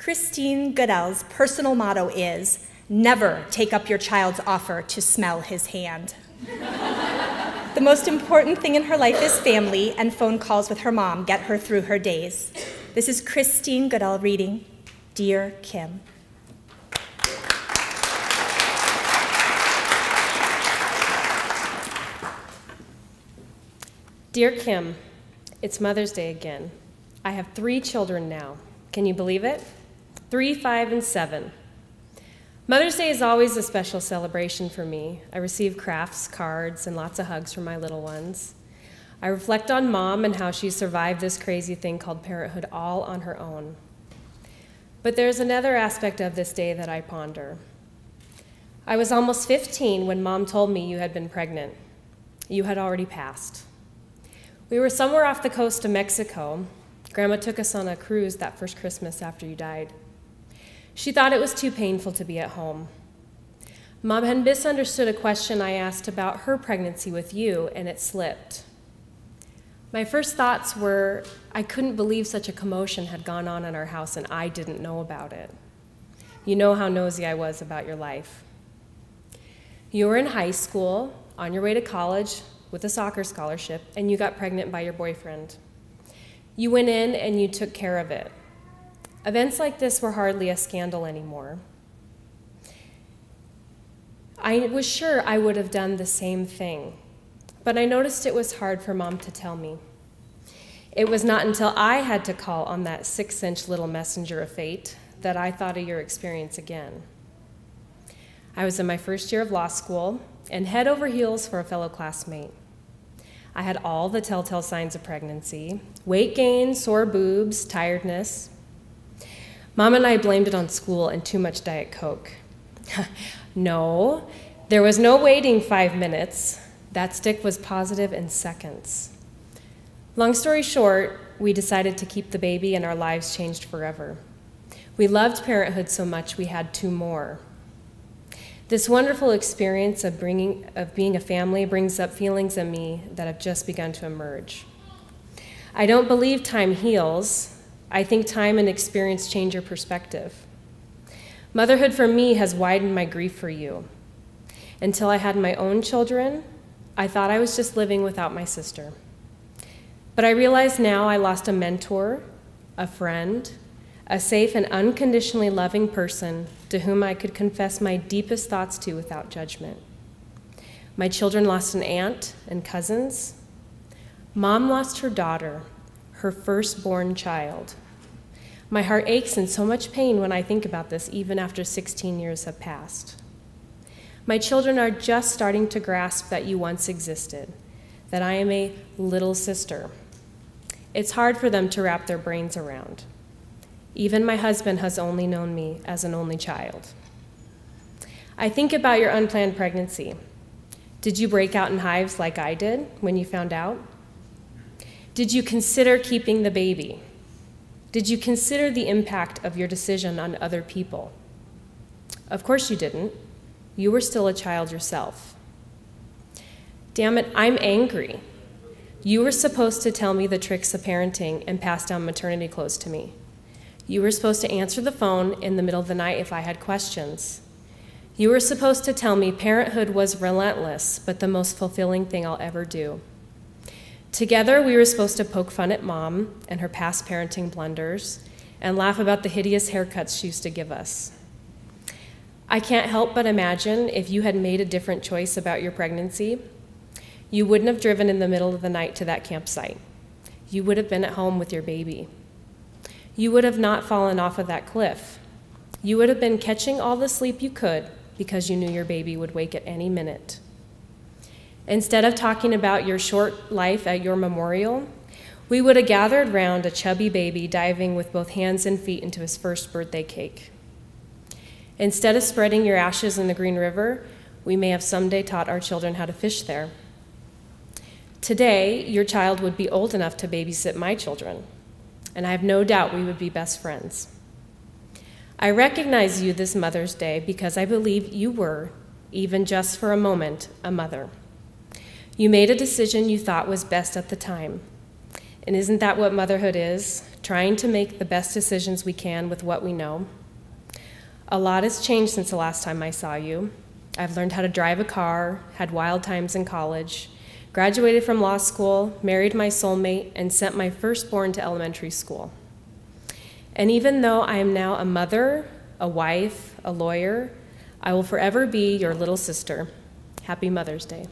Christine Goodell's personal motto is, never take up your child's offer to smell his hand. The most important thing in her life is family, and phone calls with her mom get her through her days. This is Christine Goodell reading, Dear Kim. Dear Kim, it's Mother's Day again. I have 3 children now. Can you believe it? 3, 5, and 7. Mother's Day is always a special celebration for me. I receive crafts, cards, and lots of hugs from my little ones. I reflect on Mom and how she survived this crazy thing called parenthood all on her own. But there's another aspect of this day that I ponder. I was almost 15 when Mom told me you had been pregnant. You had already passed. We were somewhere off the coast of Mexico. Grandma took us on a cruise that first Christmas after you died. She thought it was too painful to be at home. Mom had misunderstood a question I asked about her pregnancy with you, and it slipped. My first thoughts were, I couldn't believe such a commotion had gone on in our house and I didn't know about it. You know how nosy I was about your life. You were in high school, on your way to college, with a soccer scholarship, and you got pregnant by your boyfriend. You went in and you took care of it. Events like this were hardly a scandal anymore. I was sure I would have done the same thing, but I noticed it was hard for Mom to tell me. It was not until I had to call on that 6-inch little messenger of fate that I thought of your experience again. I was in my first year of law school and head over heels for a fellow classmate. I had all the telltale signs of pregnancy: weight gain, sore boobs, tiredness. Mom and I blamed it on school and too much Diet Coke. No, there was no waiting 5 minutes. That stick was positive in seconds. Long story short, we decided to keep the baby and our lives changed forever. We loved parenthood so much we had 2 more. This wonderful experience of being a family brings up feelings in me that have just begun to emerge. I don't believe time heals. I think time and experience change your perspective. Motherhood for me has widened my grief for you. Until I had my own children, I thought I was just living without my sister. But I realize now I lost a mentor, a friend, a safe and unconditionally loving person to whom I could confess my deepest thoughts to without judgment. My children lost an aunt and cousins. Mom lost her daughter, her firstborn child. My heart aches in so much pain when I think about this, even after 16 years have passed. My children are just starting to grasp that you once existed, that I am a little sister. It's hard for them to wrap their brains around. Even my husband has only known me as an only child. I think about your unplanned pregnancy. Did you break out in hives like I did when you found out? Did you consider keeping the baby? Did you consider the impact of your decision on other people? Of course you didn't. You were still a child yourself. Damn it, I'm angry. You were supposed to tell me the tricks of parenting and pass down maternity clothes to me. You were supposed to answer the phone in the middle of the night if I had questions. You were supposed to tell me parenthood was relentless, but the most fulfilling thing I'll ever do. Together, we were supposed to poke fun at Mom and her past parenting blunders and laugh about the hideous haircuts she used to give us. I can't help but imagine if you had made a different choice about your pregnancy, you wouldn't have driven in the middle of the night to that campsite. You would have been at home with your baby. You would have not fallen off of that cliff. You would have been catching all the sleep you could because you knew your baby would wake at any minute. Instead of talking about your short life at your memorial, we would have gathered round a chubby baby diving with both hands and feet into his first birthday cake. Instead of spreading your ashes in the Green River, we may have someday taught our children how to fish there. Today, your child would be old enough to babysit my children, and I have no doubt we would be best friends. I recognize you this Mother's Day because I believe you were, even just for a moment, a mother. You made a decision you thought was best at the time. And isn't that what motherhood is? trying to make the best decisions we can with what we know. A lot has changed since the last time I saw you. I've learned how to drive a car, had wild times in college, graduated from law school, married my soulmate, and sent my firstborn to elementary school. And even though I am now a mother, a wife, a lawyer, I will forever be your little sister. Happy Mother's Day.